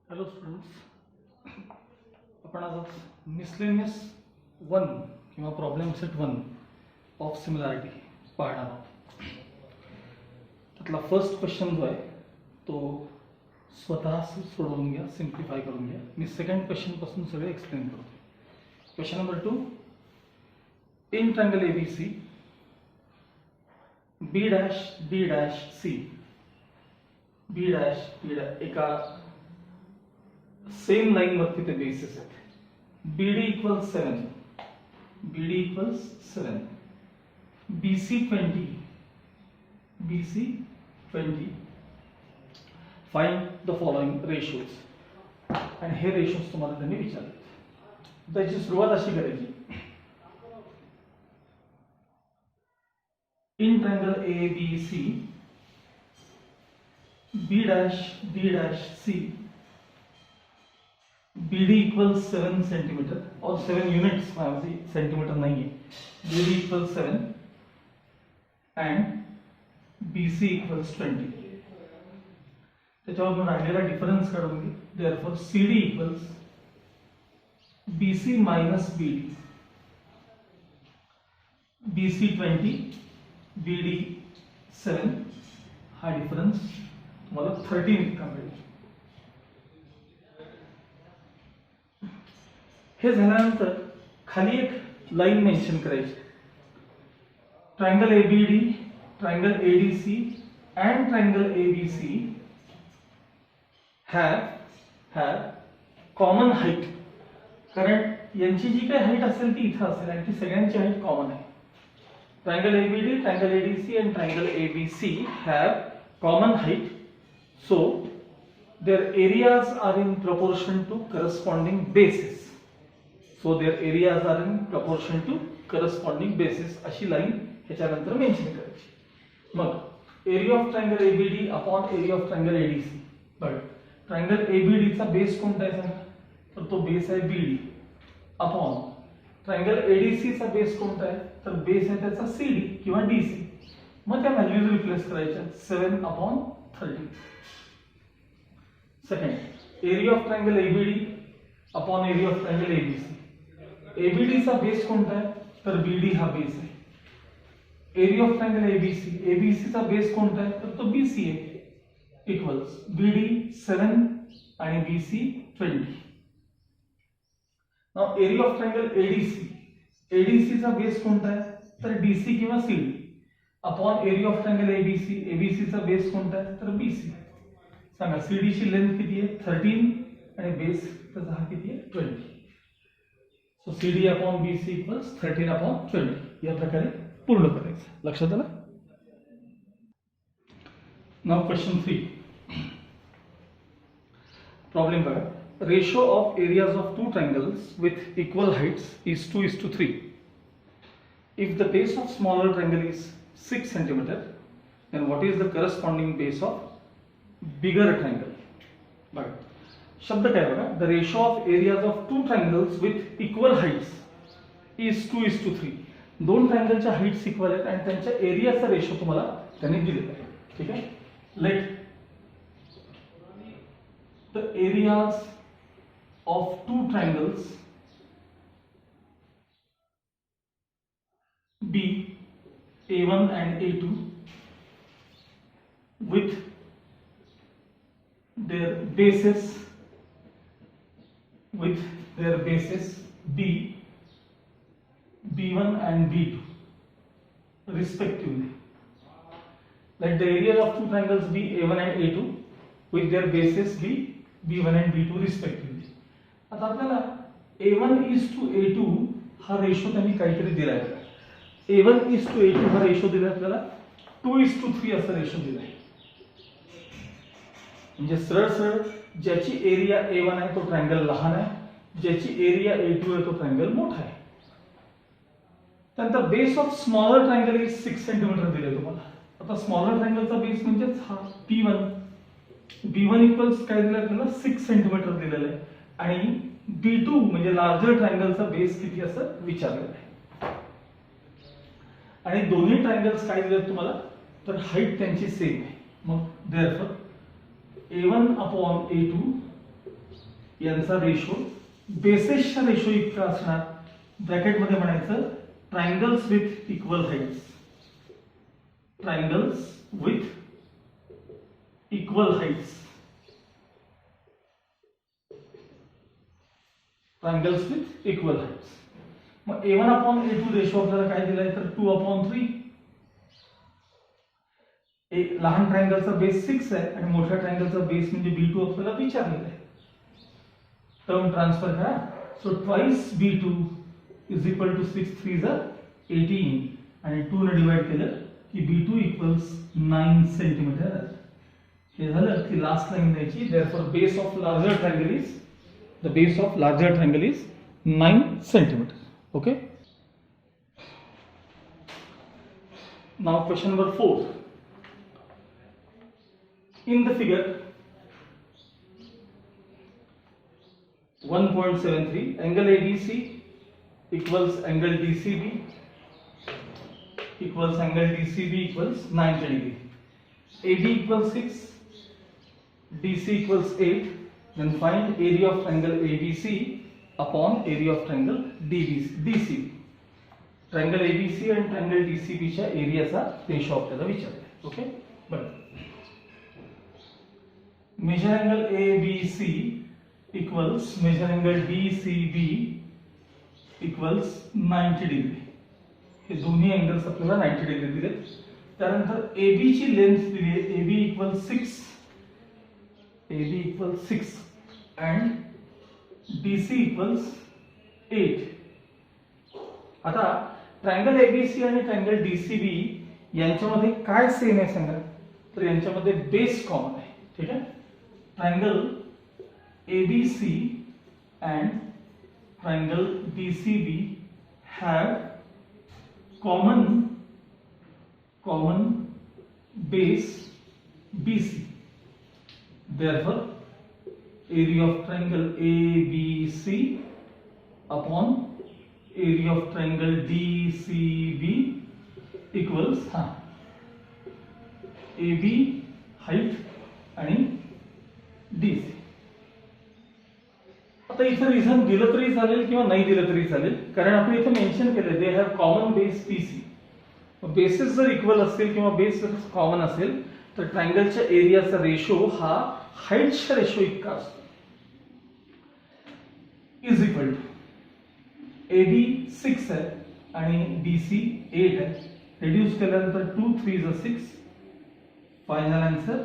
Hello students, आपण आज miscellaneous 1 किंवा प्रॉब्लेम सेट 1 ऑफ सिमिलॅरिटी पाहणार आहोत. त्यातला फर्स्ट क्वेश्चन जो आहे तो स्वतः सोडवून घ्या, सिम्प्लिफाय करून घ्या. मी सेकंड क्वेश्चनपासून सगळे एक्सप्लेन करतो. Question number 2, in triangle ABC B dash D dash C, B dash D dash एका सेम लाइन वरती ते बेसिस आहेत. BD equals 7, BD equals 7, BC 20, BC 20. Find the following ratios. आणि हे रेशोज तुम्हाला त्यांनी विचारले. त्याची सुरुवात अशी करायची, in triangle ABC B dash D dash C BD equals 7 centimetre और 7 यूनिट्स सेंटीमीटर नहीं है. BD equals 7 end BC equals 20. त्याच्यावर राहिलेला डिफरन्स काढून घे. Therefore CD equals BC minus BD, BC 20 BD 7. हा डिफरन्स तुम्हाला 13 इतका मिळेल. हे झाल्यानंतर खाली एक लाइन मेंशन करायची. Triangle ABD, triangle ADC and triangle ABC have common height. कारण यांची जी काही हाइट असेल ती इथं असेल आणि ती सगळ्यांची हाइट कॉमन आहे. Triangle ABD, triangle ADC and triangle ABC have common height, so their areas are in proportion to corresponding bases. So their areas are in proportion to corresponding bases. अशी line ह्याच्यानंतर mention करायची. मग area of triangle ABD upon area of triangle ADC. बघा, triangle ABD चा base कोणता आहे सांगा? तर तो बेस आहे BD अपॉन ट्रायंगल ADC चा बेस कोणता आहे? तर बेस आहे त्याचा CD किंवा DC. मग त्या व्हॅल्यूज रिप्लेस करायच्या. 7 upon 30. Second, area of triangle ABD upon area of triangle ABC. ABD चा बेस कोणता आहे? तर BD हा बेस आहे. Area of triangle ABC, ABC चा बेस कोणता आहे? तर तो BC आहे. इक्वल्स BD 7 आणि BC 20. Now area of triangle ADC, ADC चा बेस कोणता आहे? तर DC किंवा CD upon area of triangle ABC, ABC चा बेस कोणता आहे? तर BC. सांगा CD ची लेंथ किती आहे? 13 आणि बेस त्याचा हा किती आहे? 20. So CD upon BC equals 13 upon 20. या प्रकारे पूर्ण करायचं. लक्षात आलं? Now question 3. प्रॉब्लेम बघा. Ratio of areas of two triangles with equal Heights is 2:3. If the base of smaller triangle is 6 centimeter, then what is the corresponding base of bigger triangle? बघा, शब्द काय बघा. The ratio of areas of two triangles with equal heights is 2:3. दोन ट्रायंगलच्या Heights equal आहेत आणि त्यांच्या एरियाचा ratio तुम्हाला त्यांनी दिलेला आहे. ठीक आहे. Let the areas of two triangles be A1 and A2 with their bases B, B1 and B2 respectively. Let the areas of two triangles be A1 and A2 with their bases be B1 and B2 respectively. आता आपल्याला A1:A2 हा ratio त्यांनी काहीतरी दिलाय. A1:A2 हा ratio दिलाय आपल्याला. 2:3 असा रेशो दिलाय. म्हणजे सरळ सरळ ज्याची एरिया A1 आहे तो ट्रायंगल लहान आहे, ज्याची एरिया A2 आहे तो ट्रायंगल मोठा आहे. त्यानंतर base of smaller triangle is 6 centimetre दिले तुम्हाला. आता स्मॉलर ट्रायंगलचा बेस म्हणजे हा P1. B1 इक्वल्स काय दिलं आपल्याला? 6 सेंटीमीटर दिलेलं आहे. आणि B2 म्हणजे लार्जर ट्रायंगलचा बेस किती असं विचारलेलं आहे. आणि दोन्ही ट्रायंगल्स काय दिलेत तुम्हाला? तर हाइट त्यांची सेम आहे. मग देयरफॉर A1 upon A2 यांचा रेशो बेसेसच्या रेशो इतका असणार. ब्रॅकेटमध्ये म्हणायचं triangles with equal heights, triangles with equal heights, triangles with equal heights. मग A1/A2 रेशो आपल्याला काय दिलाय तर 2/3. एक लहान ट्रायंगलचा बेस 6 आहे आणि मोठ्या ट्रायंगलचा बेस म्हणजे B2 आपल्याला विचारलेला आहे. टर्म ट्रान्सफर करा. So twice B2 is equal to 6 3 18 आणि 2 ने डिवाइड केलं की B2 इक्वल्स 9 सेंटीमीटर. हे झालं की लास्ट लाईन द्यायची. Therefore base of larger triangle is the base of larger triangle is 9 centimetre. Okay. Now question number 4. In the figure 1.73 angle ABC equals angle DCB equals angle DCB equals 90 degree. AD equals 6, DC equals 8. Then find area of triangle ABC upon area of triangle DCB. Triangle ABC आणि triangle DCB च्या एरियाचा ratio आपल्याला विचारलाय. Okay, बरं. Major angle ABC equals major angle DCB equals 90 degree. हे दोन्ही angles आपल्याला 90 degree दिले. त्यानंतर AB ची लेंथ दिली आहे. AB equals 6, AB equals 6 and DC equals 8. आता ट्रायंगल ABC आणि ट्रायंगल DCB यांच्यामध्ये काय सेम आहे सांगा. तर यांच्यामध्ये बेस कॉमन आहे. ठीक आहे. Triangle ABC and triangle DCB have common base BC. Therefore, area of triangle ABC upon area of triangle DCB equals AB height आणि DC. आता इथं रिझन दिलं तरी चालेल किंवा नाही दिलं तरी चालेल, कारण आपण इथं मेन्शन केलं they have common base PC. Bases जर इक्वल असतील किंवा बेस जर कॉमन असेल तर ट्रायंगलच्या एरियाचा रेशो हा हाईटच्या रेशो इतका असतो. इज इक्वल टू AB 6 आहे आणि DC 8 आहे. रिड्यूस केल्यानंतर 2 3 6, फायनल आन्सर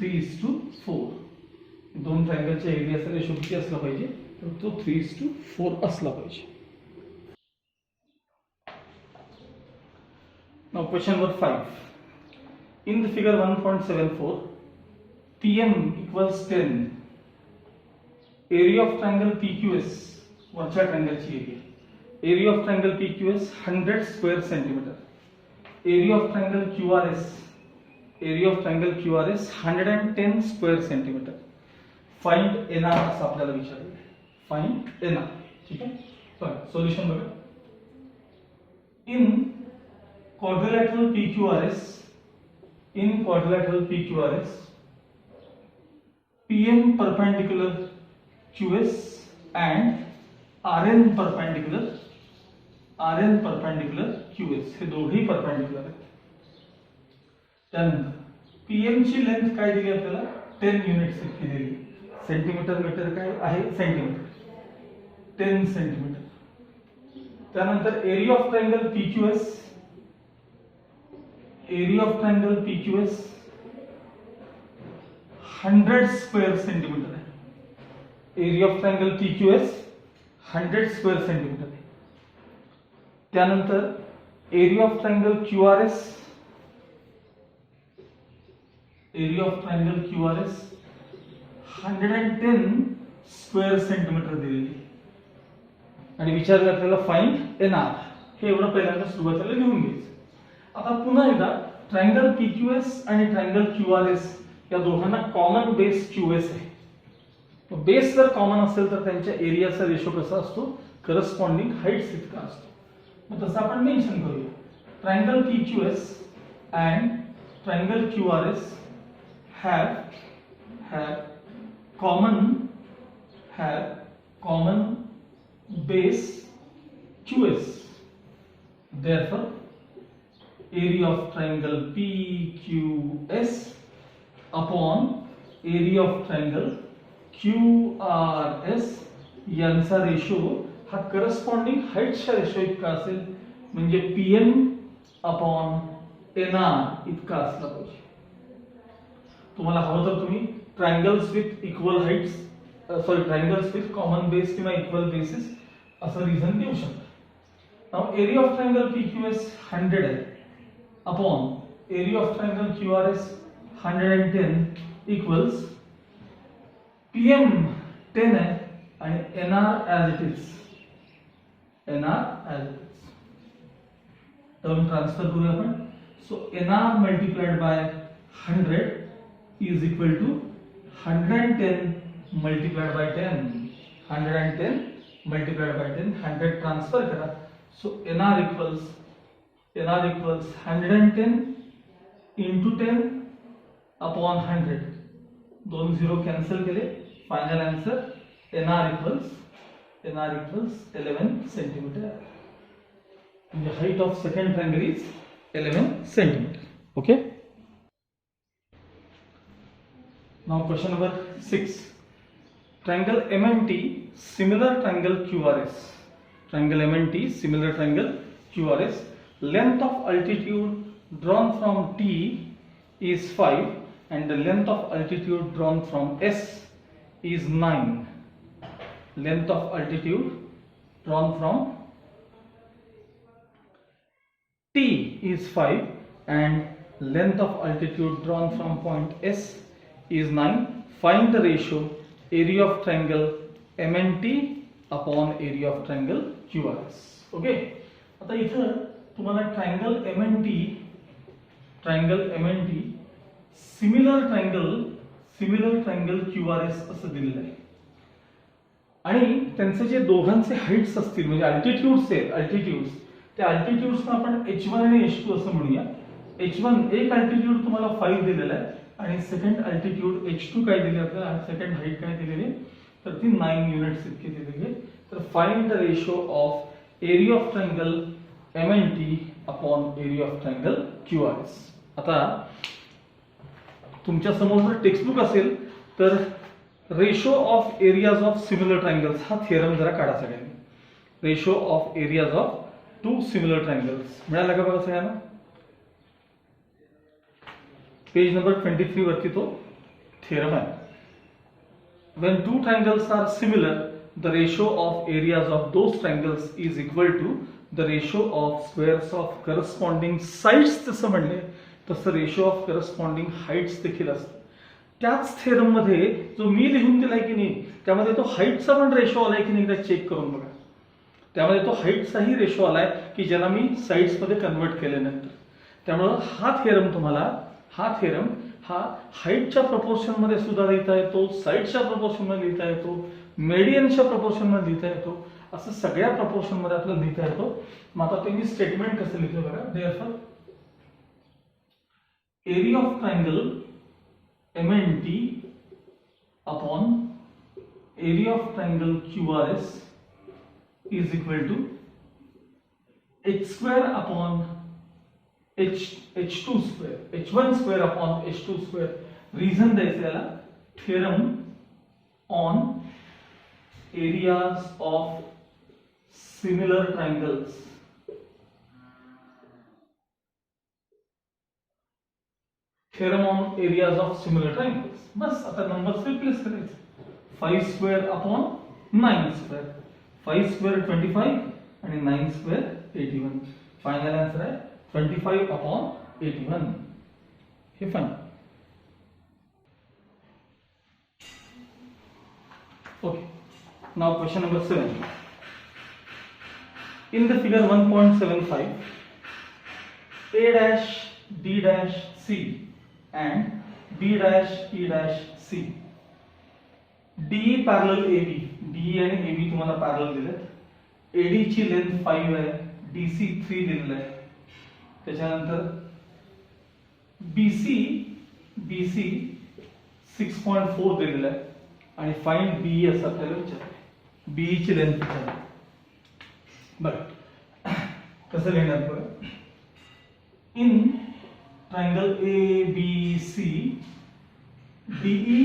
3:4. दोन ट्रायंगलच्या एरियाचा रेशो किती असला पाहिजे तर तो 3:4 असला पाहिजे. Now question number 5. In the figure 1.74, PM equals 10. Area of triangle PQS, वरच्या ट्रायंगलची area. Area of triangle PQS 100 square centimeter. Area of triangle QRS, area of triangle QRS 110 square centimeter. Find NR असं आपल्याला विचारलं. Find NR. ठीक आहे. चला solution बघा. In quadrilateral PQRS, PM perpendicular QS and RN perpendicular QS हे दोघेही perpendicular आहेत. त्यानंतर PM ची लेंथ काय दिली आपल्याला 10 युनिट्स इतकी दिली. सेंटीमीटर मीटर काय आहे सेंटीमीटर, 10 सेंटीमीटर. त्यानंतर area of triangle PQS, area of triangle PQS 100 square centimetre आहे. Area of triangle PQS 100 square centimetre आहे. त्यानंतर area of triangle QRS, area of triangle QRS 110 square centimetre दिलेली आणि विचारलं आपल्याला फाइंड NR. हे एवढं पहिल्यांदा सुरुवातीला लिहून घ्यायचं. आता पुन्हा एकदा ट्रायंगल PQS आणि ट्रायंगल QRS या दोघांना कॉमन बेस QS आहे. बेस जर कॉमन असेल तर त्यांच्या एरियाचा रेशो कसा असतो करस्पॉन्डिंग हाईट्स इतका असतो. मग तसं आपण मेन्शन करूया. Triangle PQS and triangle QRS have have common base QS. Therefore, area of triangle PQS upon area of triangle QRS यांचा रेशो हा करस्पॉन्डिंग हाईटच्या रेशो इतका असेल, म्हणजे PM अपॉन NR इतका असला पाहिजे. तुम्हाला हवं तर तुम्ही triangles with equal heights triangles with common base किंवा इक्वल बेसिस असं रिझन देऊ शकता. Now area of triangle PQS 100 आहे upon area of triangle QRS 110 equals PM 10 आहे आणि NR as it is. NR as it is. Term transfer करूया आपण. So NR multiplied by 100 is equal to 110 multiplied by 10. 110 multiplied by 10. 100 transfer करा. So NR equals 110 into 10 upon 100. दोन zero cancel केले. Final answer NR equals 11 centimetre. The height of second triangle is 11 centimeter. Okay. Now question number 6. Triangle MNT similar triangle QRS. Triangle MNT similar triangle QRS. Length of altitude drawn from T is 5 and the length of altitude drawn from S is 9. Length of altitude drawn from T is 5 and length of altitude drawn from point S is 9. Find the ratio area of triangle MNT upon area of triangle QRS. Okay. आता इथं तुम्हाला triangle MNT similar triangle QRS असं दिलेलं आहे आणि त्यांचे जे दोघांचे हाईट्स असतील म्हणजे अल्टिट्यूड्स त्या अल्टिट्यूड्सना आपण H1 आणि H2 असं म्हणूया. H1 एक अल्टिट्यूड तुम्हाला 5 दिलेला आहे आणि सेकंड अल्टिट्यूड H2 काय दिले आपल्याला, सेकंड हाईट काय दिलेली तर ती 9 युनिट्स इतकी दिलेली आहे. तर find the ratio of area of triangle MNT upon area of triangle QRS. आता तुमच्या समोर जर टेक्स्टबुक असेल तर ratio of areas of similar triangles हा थिअरम जरा काढा सगळ्यांनी. Ratio of areas of two similar triangles मिळाला का बघा सगळ्यांना. पेज नंबर 23 वरती तो थिअरम आहे. When two triangles are similar, the ratio of areas of those triangles is equal to the ratio of squares of corresponding sides. जसं म्हणले तसं रेशो ऑफ करस्पॉन्डिंग हाईट्स देखील असतं. त्याच थेरम मध्ये जो मी लिहून दिलाय की नाही त्यामध्ये तो हाईटचा पण रेशो आलाय की नाही एकदा चेक करून बघा. त्यामध्ये तो हाईटचाही रेशो आलाय की ज्याला मी साइड्स मध्ये कन्वर्ट केल्यानंतर. त्यामुळे हा थेरम हा हाईटच्या प्रपोर्शन मध्ये सुद्धा लिहिता येतो, साइडच्या प्रपोर्शन मध्ये लिहिता येतो, मेडियनच्या प्रपोर्शन मध्ये लिहिता येतो, असं सगळ्या प्रपोर्शन मध्ये आपल्याला लिहिता येतो. मग आता तुम्ही स्टेटमेंट कसं लिहितो बघा. Therefore area of triangle MNT upon area of triangle QRS is equal to H square upon H2 square, H1 square upon H2 square. Reason द्यायचं याला theorem on areas of similar triangles. Theorem on areas of similar triangles. बस आता numbers replace करायचे. 5 square upon 9 square. 5 square 25 आणि 9 square 81. Final answer आहे 25 upon 81. हे fine. Okay. Now question number 7. In the figure 1.75, A dash D dash C and B dash E dash C. DE parallel AB. DE आणि AB तुम्हाला parallel दिलेत. AD ची length 5 आहे, DC 3 दिलेलं आहे. त्याच्यानंतर BC 6.4 दिलेलं आहे. आणि फाइंड बीई असं आपल्याला विचारलं. बीईची लेंथ विचारली. बघा कसं लिहिणार बघा. In triangle ABC DE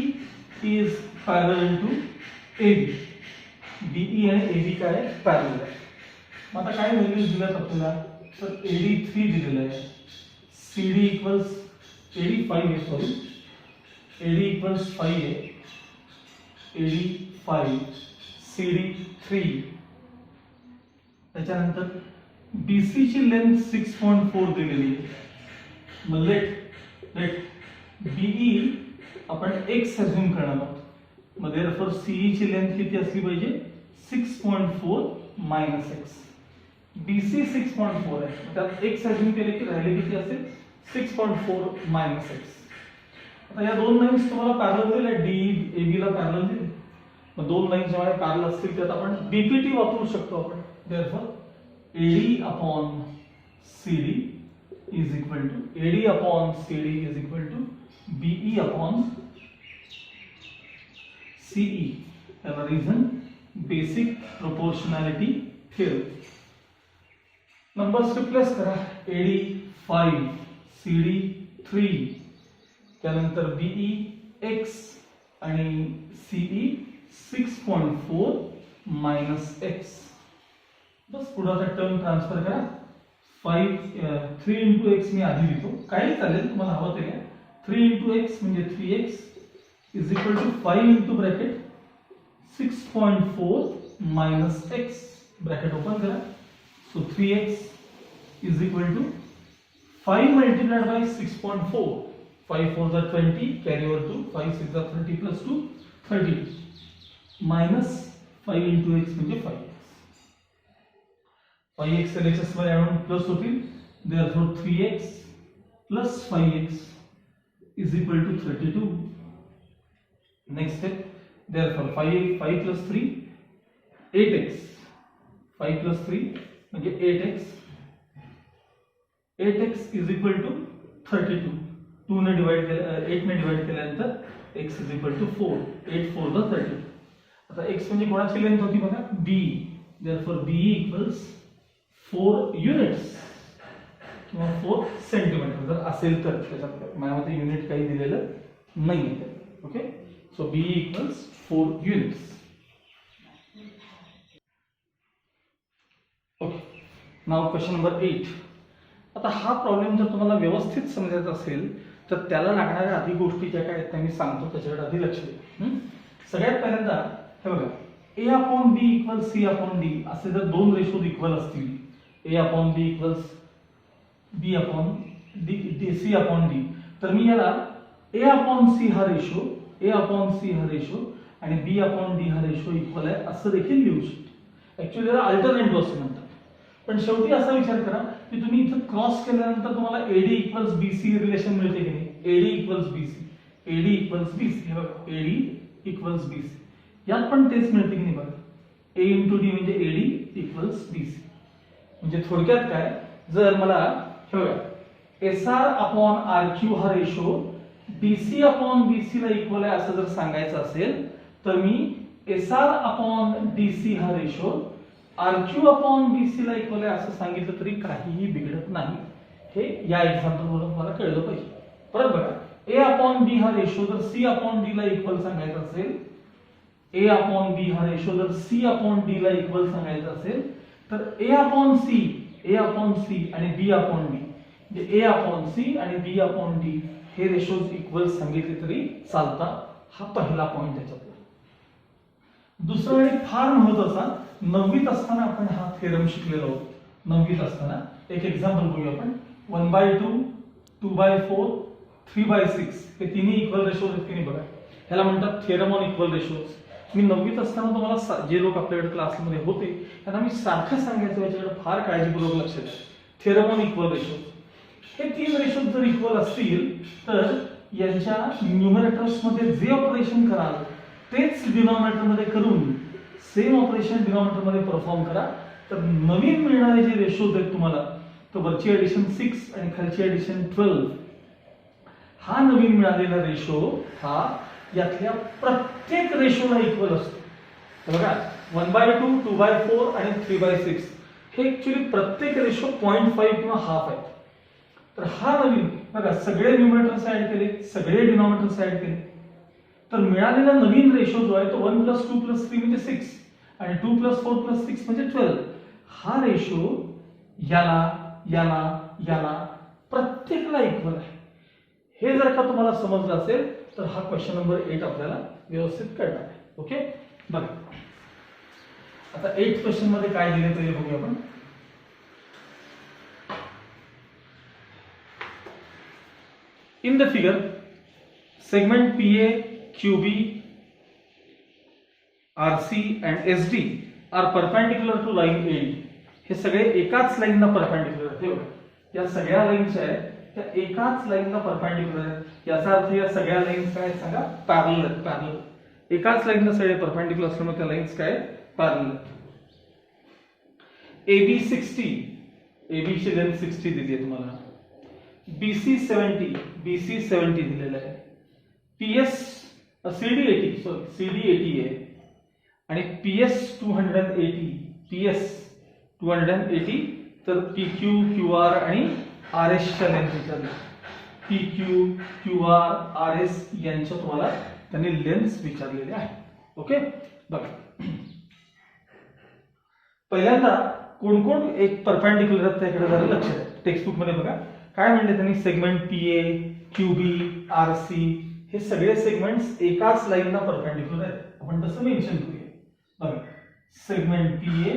is parallel to AB. DE आणि AB काय आहे? पॅरलल आहे. मग आता काय व्हॅल्यूज दिल्यात आपल्याला? तर AD 3 दिलेलं आहे, CD इक्वल्स AD 5 आहे, सॉरी AD इक्वल्स 5 आहे, AD 5, CD 3. त्याच्यानंतर BC ची लेंथ 6.4 दिलेली आहे. मग लेट BE आपण x अज्यूम करणार आहोत. मग देअरफॉर CE ची लेंथ किती असली पाहिजे? 6.4 मायनस x. BC 6.4 आहे, त्यात x अज्यूम केले की राहिले किती असेल? 6.4 मायनस x. आता या दोन लाईन्स तुम्हाला पॅरलल दिल्या, DE AB ला पॅरलल दिले. मग दोन लाईन्स जेव्हा पॅरलल असतील त्यात आपण BPT वापरू शकतो आपण. Therefore AD upon CD is equal to AD upon CD is equal to BE upon CE. त्याला reason basic proportionality theorem. Numbers replace करा. AD 5, CD 3, त्यानंतर BE x आणि CE 6.4 मायनस x. बस पुढचा टर्म ट्रान्सफर करा. 3 into x मी आधी लिहितो, काही चालेल तुम्हाला हवं ते. 3 into x म्हणजे 3x is equal to 5 into bracket 6.4 minus x, bracket open करा. So 3x is equal to 5 multiplied by 6.4. 5 4s are 20, carry over to 5 6s are 30 plus 2 32 minus 5 into x म्हणजे 5x. 5x LHS मध्ये आणून plus होतील. Therefore 3x plus 5x is equal to 32. Next step. Therefore 5 plus 3 8x. 5 plus 3 म्हणजे 8x. 8x is equal to 32. 2 ने divide केलं, 8 ने divide केल्यानंतर x is equal to 4. 8 4 ला 32. आता x म्हणजे कोणाची लेंथ होती बघा? B. Therefore B equals 4 units किंवा 4 सेंटीमीटर जर असेल तर. त्याच्यात माझ्यामध्ये युनिट काही दिलेलं नाही आहे. Okay, so B equals 4 units. Okay, नाव क्वेश्चन नंबर 8. आता हा प्रॉब्लेम जर तुम्हाला व्यवस्थित समजायचा असेल तर त्याला लागणाऱ्या आधी गोष्टी ज्या काय आहेत त्या मी सांगतो, त्याच्याकडे आधी लक्ष द्या. सगळ्यात पहिल्यांदा हे बघा, A upon B equal C upon D असे जर दोन रेशो इक्वल असतील, A upon B equals B upon D C upon D, तर मी याला A अपॉन C हा रेशो, A अपॉन C हा रेशो आणि B अपॉन D हा रेशो इक्वल आहे असं देखील लिहू शकतो. ऍक्च्युअली याला अल्टरनेटिव्ह असं म्हणतात. पण शेवटी असा विचार करा की तुम्ही इथं क्रॉस केल्यानंतर तुम्हाला AD इक्वल्स BC रिलेशन मिळते की नाही? AD equals BC, AD equals BC. हे बघा, AD इक्वल्स BC, यात पण तेच मिळते की नाही बघा? A into D म्हणजे AD इक्वल्स BC. म्हणजे थोडक्यात काय, जर मला हे बघा SR अपॉन RQ हा रेशो BC अपॉन BC ला इक्वल आहे असं जर सांगायचं असेल तर मी SR अपॉन DC हा रेशो RQ अपॉन BC ला इक्वल आहे असं सांगितलं तरी काहीही बिघडत नाही. हे या एक्झाम्पल वरून मला कळलं पाहिजे. परत बघा, A अपॉन B हा रेशो जर C अपॉन D ला इक्वल सांगायचा असेल, A अपॉन B हा रेशो जर C अपॉन D ला इक्वल सांगायचा असेल तर A अपॉन C आणि B अपॉन D म्हणजे A अपॉन C आणि B अपॉन D हे रेशोज इक्वल सांगितले तरी चालतात. हा पहिला पॉइंट त्याच्यातला. दुसरा आणि फार महत्त्वाचा, 9वीत असताना आपण हा थेरम शिकलेलो आहोत. 9वीत असताना एक एक्झाम्पल बघूया आपण. 1/2, 2/4, 3/6 हे तिन्ही इक्वल रेशोज आहेत की नाही बघा. ह्याला म्हणतात थेरम ऑन इक्वल रेशोज. मी 9वीत असताना तुम्हाला जे लोक आपल्याकडे क्लासमध्ये होते त्यांना मी सारखं सांगायचं, याच्याकडे फार काळजीपूर्वक लक्ष द्या. थेरम ऑन इक्वल रेशोज हे तीन रेशोज जर इक्वल असतील तर यांच्या न्यूमरेटर्स मध्ये जे ऑपरेशन कराल तेच डिनॉमिनेटर मध्ये करून सेम ऑपरेशन डिनॉमिनेटर मध्ये परफॉर्म करा. तर नवीन मिळणारे जे रेशोज आहेत तुम्हाला, तर वरची ऍडिशन 6 आणि खालची ऍडिशन 12, हा नवीन मिळालेला रेशो हा यातल्या प्रत्येक रेशोला इक्वल असतो. तर बघा 1/2, 2/4 आणि 3/6 हे ऍक्च्युली प्रत्येक रेशो 0.5 किंवा हाफ आहे. तर हा नवीन बघा सगळे न्यूमरेटर्स ऍड केले, सगळे डिनॉमिनेटर्स ऍड केले, तर मिळालेला नवीन रेशो जो आहे तो 1 + 2 + 3 म्हणजे 6 आणि 2 + 4 + 6 म्हणजे 12. हा रेशो याला याला याला प्रत्येकाला इक्वल आहे. हे जर का तुम्हाला समजलं असेल तर हा क्वेश्चन नंबर 8 आपल्याला व्यवस्थित कळणार आहे. ओके, बघा आता 8th क्वेश्चन मध्ये काय दिले ते बघूया आपण. In the figure segment PA, QB, RC and SD are perpendicular to line AD. हे सगळे एकाच लाईनला परपेंडिक्युलर आहेत. हे बघा या सगळ्या लाईन्स आहेत त्या एकाच लाईनला परपेंडिक्युलर आहेत. याचा अर्थ या सगळ्या लाईन्स काय सांगा पॅरलल आहेत. पॅरलल एकाच लाईनला सगळे परपेंडिक्युलर असल्यामुळे त्या लाईन्स काय पॅरलल आहेत. AB 60, AB ची लेंथ 60 दिली आहे तुम्हाला. BC 70 दिलेलं आहे. CD 80 आहे आणि PS 280 तर PQ, QR आणि RS च्या लेंथ विचारले. PQ, QR, RS यांच्या तुम्हाला त्यांनी लेंथ विचारलेले आहे. ओके, बघा पहिल्यांदा कोण कोण एक परपेंडिक्युलर आहेत त्याकडे जरा लक्ष द्या. टेक्स्टबुक मध्ये बघा काय म्हणले त्यांनी. सेगमेंट PA, QB, RC हे सगळे सेगमेंट्स एकाच लाईनला परपेंडिक्युलर आहेत. आपण तसं मेन्शन करूया. बघा segment PA,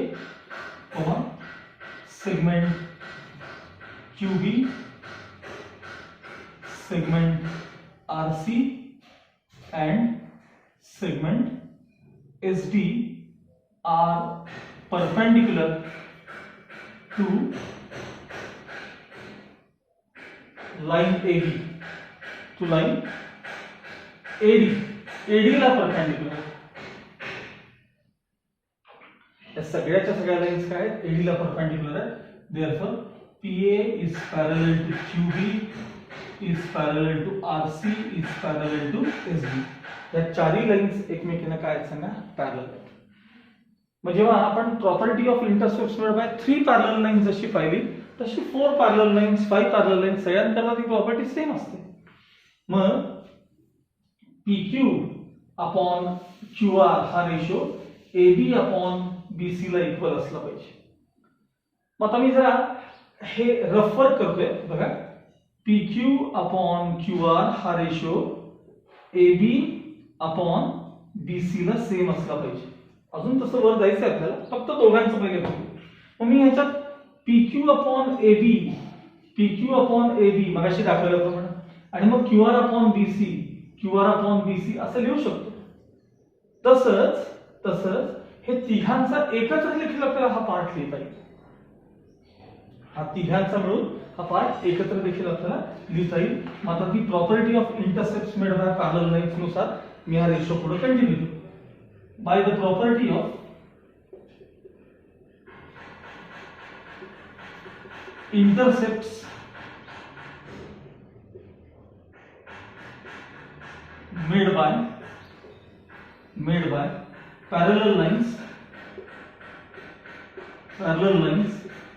segment QB, segment RC and segment SD are perpendicular to line AB, to line AD ला परपेंडिक्युलर. या सगळ्याच्या सगळ्या लाईन्स काय आहेत AD ला परपेंडिक्युलर आहेत. therefore PA is parallel to QB is parallel to RC is parallel to SD. या चारही लाईन्स एकमेकांना काय आहेत सांगा पॅरलल आहेत. मग जेव्हा आपण property of intercepts by 3 parallel lines जशी पाहिली तशी 4 पॅरलल लाईन्स 5 पॅरलल लाईन्स सगळ्यांकरता ती प्रॉपर्टी सेम असते. मग PQ अपॉन QR हा रेशो AB अपॉन BC ला इक्वल असला पाहिजे. मग आता मी जरा हे रफ वर्क करतोय. बघा PQ अपॉन QR हा रेशो AB अपॉन BC ला सेम असला पाहिजे. अजून तसं वर जायचं आहे आपल्याला, फक्त दोघांचं पहिले बघू. मग मी ह्याच्यात PQ अपॉन AB मगाशी दाखवल्याप्रमाणे आणि मग QR अपॉन BC असं लिहू शकतो. तसंच हे तिघांचा एकत्र देखील आपल्याला हा पार्ट लिहिता येईल. हा तिघांचा मिळून हा पार्ट एकत्र देखील आपल्याला लिहिता येईल. मग आता ती property of intercepts made by parallel lines नुसार मी हा रेशो पुढे कंटिन्यू करतो. By the property of intercepts made by parallel lines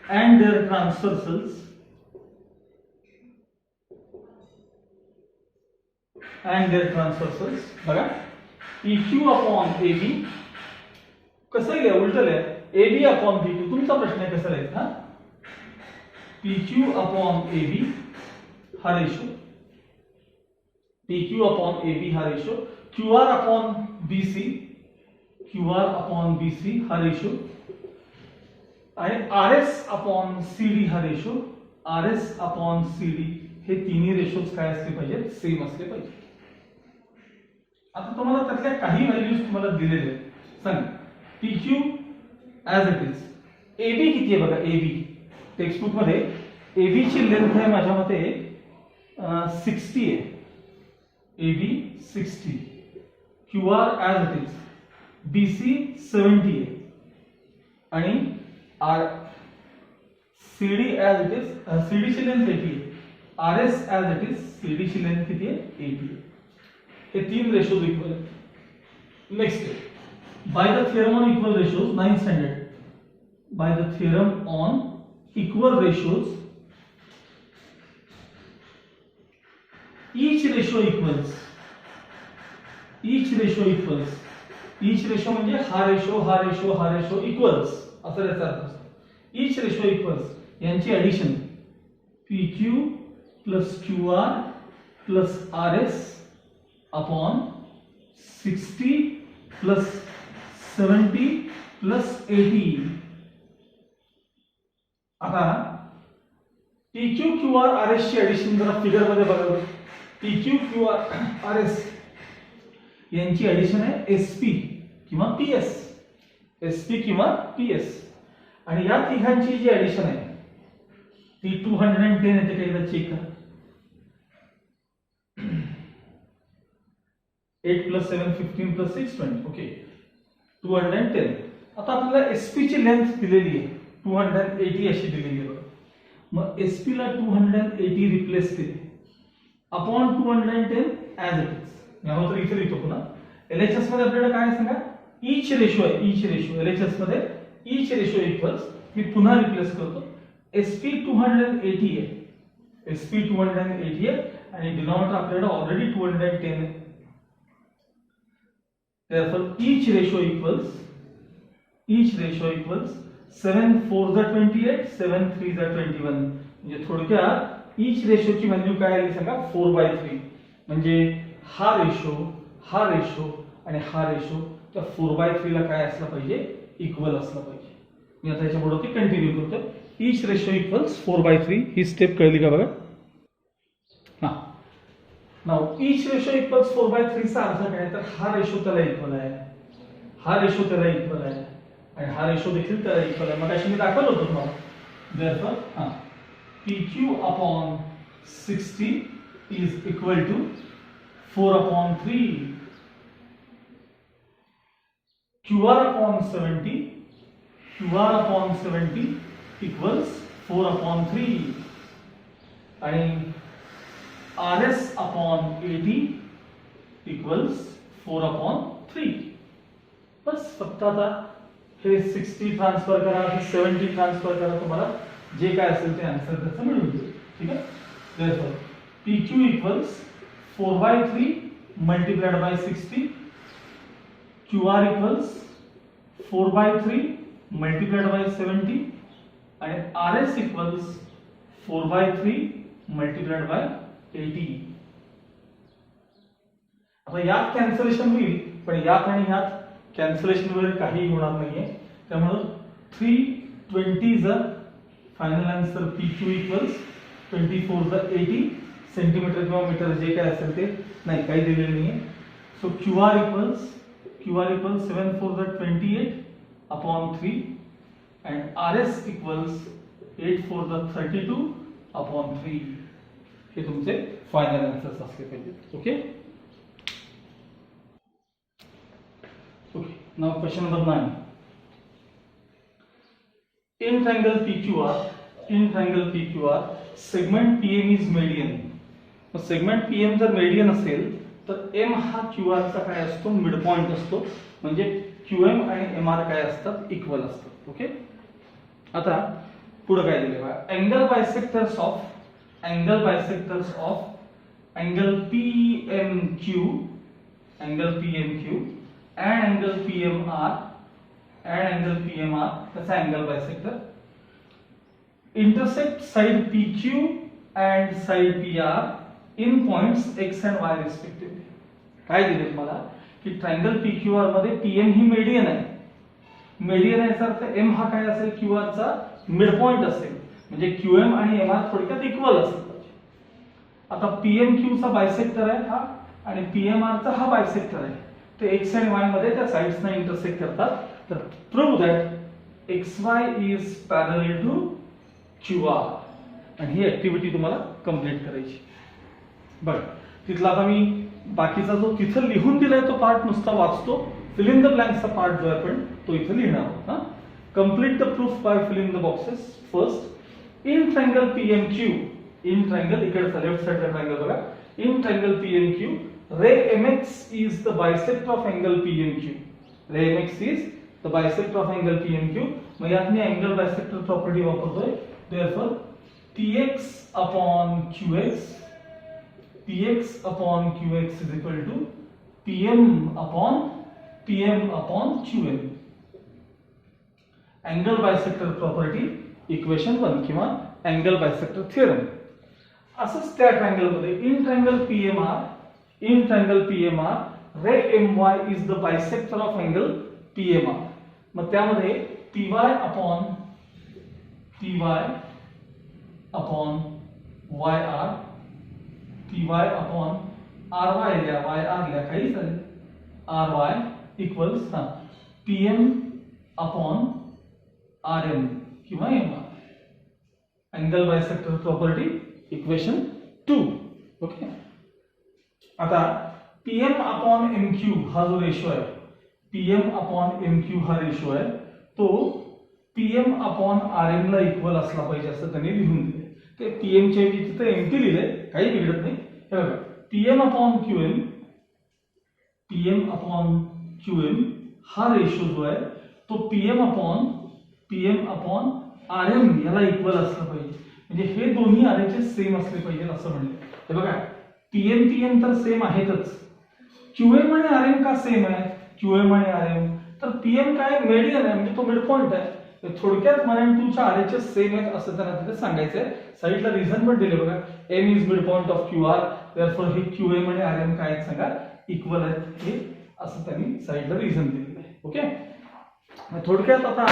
and their transversals बघा PQ अपॉन AB कसं लिहा उलट लिहा AB अपॉन PQ. तुमचा प्रश्न आहे कसं लिहायचं. हा PQ अपॉन AB हा रेशो QR अपॉन BC हा रेशो आणि RS अपॉन CD हा रेशो. RS अपॉन CD हे तिन्ही रेशोज काय असले पाहिजेत सेम असले पाहिजे. आता तुम्हाला त्यातल्या काही व्हॅल्यूज तुम्हाला दिलेले आहेत. सांग PQ as it is. AB किती आहे बघा. AB टेक्स्टबुक मध्ये AB ची लेंथ आहे माझ्या मते 60 आहे. AB 60. QR as it is. BC 70 आहे आणि CD as it is. CD ची लेंथ 80 आहे. RS as it is. CD ची लेंथ किती आहे 80 आहे. हे 3 रेशोज इक्वल आहेत. Next, by the theorem on equal ratios, 9th standard, by the theorem on equal ratios each ratio equals, each ratio equals, each ratio म्हणजे हा ratio हा ratio हा रेशो इक्वल्स असं याचा अर्थ असतो. each ratio equals यांची addition PQ plus QR plus RS upon 60 plus 70 plus 80. आता PQ QR RS ची ऍडिशन जरा फिगर मध्ये बघा. PQ QR RS यांची ऍडिशन आहे SP किंवा PS, SP किंवा PS, आणि या तिघांची जी ऍडिशन आहे ती 210 येते का एकदा चेक करा. 8 plus 7 15 plus 6 20. ओके, 210. आता आपल्याला SP ची लेंथ दिलेली आहे 280 अशी दिलेली आहे. मग SP ला 280 रिप्लेस केले अपॉन 210 ऍज इट इज. यावर तर इथे लिहितो पुन्हा. LHS मध्ये आपल्याला काय सांगा, ईच रेशो आहे, ईच रेशो LHS मध्ये ईच रेशो इक्वल्स, मी पुन्हा रिप्लेस करतो. SP 280 आहे, SP 280 आहे आणि डिनॉमिनेटर आपल्याला ऑलरेडी 210 आहे. therefore each ratio equals 7 4s are 28, 7 3s are 21. म्हणजे थोडक्यात each रेशो ची व्हॅल्यू काय आली सांगा, 4/3. म्हणजे हा रेशो आणि हा रेशो त्या 4/3 ला काय असला पाहिजे, इक्वल असला पाहिजे. मी आता याच्या पुढे कंटिन्यू करतो. each रेशो इक्वल्स 4/3 ही स्टेप कळली का बघा. हा, नाउ each रेशो इक्वल्स 4/3 चा अर्थ काय, तर हा रेशो त्याला इक्वल आहे, हा रेशो त्याला इक्वल आहे आणि हा रेशो देखील त्याला इक्वल आहे. मग अशी मी दाखवलं होतं तुम्हाला. therefore हा PQ upon 60 is equal to 4/3. QR upon 70 equals 4/3. आणि RS upon 80 equals 4/3. बस फक्त आता हे 60 ट्रान्सफर करा, हे 70 ट्रान्सफर करा, तुम्हाला जे काय असेल ते आन्सर त्याचं मिळून जाईल. ठीक आहे. therefore PQ equals 4/3 multiplied by 60, QR equals 4/3 multiplied by 70 आणि RS equals 4/3 multiplied by 80. आता यात कॅन्सलेशन होईल, पण यात आणि यात कॅन्सलेशन वगैरे काही होणार नाहीये. त्यामुळे 320 final answer PQ equals 24 80 centimetre किंवा मीटर जे काय असेल ते नाही, काही दिलेलं नाहीये. So QR equals 7 4 28 upon 3 and RS equals 8 4 32 upon 3. हे तुमचे फायनल आन्सर्स असले पाहिजेत. Okay okay. Now question number 9. In triangle PQR, segment PM is median. मग सेगमेंट PM जर मेडियन असेल तर M हा QR चा काय असतो, मिड पॉइंट असतो. म्हणजे QM आणि MR काय असतात, इक्वल असतात. ओके. आता पुढे काय दिले बघा, angle bisectors of angle PMQ and angle PMR त्याचा angle bisector intersect side PQ and side PR in points X and Y respectively. काय दिले मला की ट्रायंगल PQR मध्ये PM ही मेडियन आहे. मेडियन याचा अर्थ M हा काय असेल, QR चा मिड पॉइंट असेल. म्हणजे QM आणि MR थोडक्यात इक्वल असतात. आता PMQ चा बायसेक्टर आहे हा आणि PMR चा हा बायसेक्टर आहे. ते X आणि Y मध्ये त्या साइड्सना इंटरसेक्ट करतात. तर prove that XY is parallel to QR आणि ही ऍक्टिव्हिटी तुम्हाला कंप्लीट करायची. बरं, तिथला आता मी बाकीचा जो तिथं लिहून दिलाय तो पार्ट नुसता वाचतो. फिल इन द ब्लँक्सचा पार्ट जो आहे आपण तो इथं लिहिणार आहोत. हा, complete the proof bye feeling the boxes. First, in triangle PMQ, in triangle इकडचा लेफ्ट साइडचा ट्रायंगल बघा, in triangle PMQ ray mx is the bisector of angle PMQ. Ray mx is the bisector of angle PMQ. मग यात मी angle bisector property वापरतोय. Therefore px upon qx is equal to pm upon qm. Angle bisector property equation 1 किंवा angle bisector theorem. असंच त्या triangle मध्ये in triangle PMR ray my is the bisector of angle PMR. मग त्यामध्ये py upon yr लिहा yr लिहा काही चालेल ry equals pm upon rm किंवा mr. Angle bisector property equation 2. Okay. आता pm अपॉन mq हा जो रेशो आहे, pm अपॉन mq हा रेशो आहे, तो pm अपॉन rm ला इक्वल असला पाहिजे असं त्यांनी लिहून दिले. ते pm च्या ऐवजी तिथे mq लिहिले, काही बिघडत नाही. हे बघा pm अपॉन qm हा रेशो जो आहे तो pm अपॉन rm याला इक्वल असलं पाहिजे. म्हणजे हे दोन्ही RHS सेम असले पाहिजे असं म्हणले. हे बघा pm तर सेम आहेतच. qm आणि rm का सेम आहे? qm आणि rm तर pm काय मेडियन आहे, म्हणजे तो मिड पॉइंट आहे. थोडक्यात 1 and 2 च्या RHS सेम आहेत असं त्यांना तिथे सांगायचंय. साइडला रिझन पण दिले बघा, m is mid point of qr, therefore हे qm आणि rm काय आहेत सांगा, इक्वल आहेत हे असं त्यांनी साइडला रिझन दिलेलं आहे. ओके. थोडक्यात आता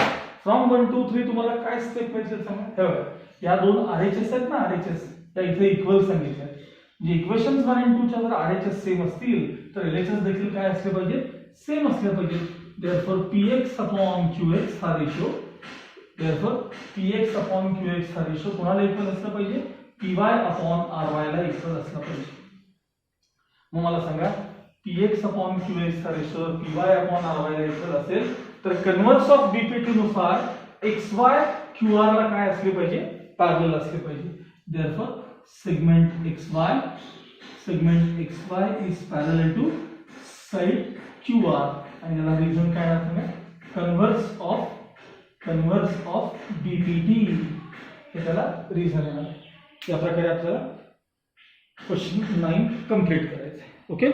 फ्रॉम 1 2 3 तुम्हाला काय स्टेप मिळतील सांगा. हे बघा या दोन RHS आहेत ना, RHS त्या इथे इक्वल सांगितले आहेत. म्हणजे इक्वेशन्स 1 and 2 च्या जर RHS सेम असतील तर LHS देखील काय असले पाहिजे, सेम असले पाहिजे. देयरफॉर px upon qx हा ratio, therefore px upon qx हा रेशो कोणाला इक्वल असला पाहिजे, py upon ry ला इक्वल असला पाहिजे. मग मला सांगा px upon qx हा रेशो py upon ry ला इक्वल असेल तर कन्व्हर्स ऑफ बीपीटी नुसार xy qr ला काय असले पाहिजे, पॅरलल असले पाहिजे. Therefore segment xy is parallel to side qr आणि याला रिझन काय आहे, कन्व्हर्स ऑफ बीपीटी हे त्याला रिझन आहे. या प्रकारे आपल्याला क्वेश्चन 9 कंप्लीट करायचं आहे. ओके.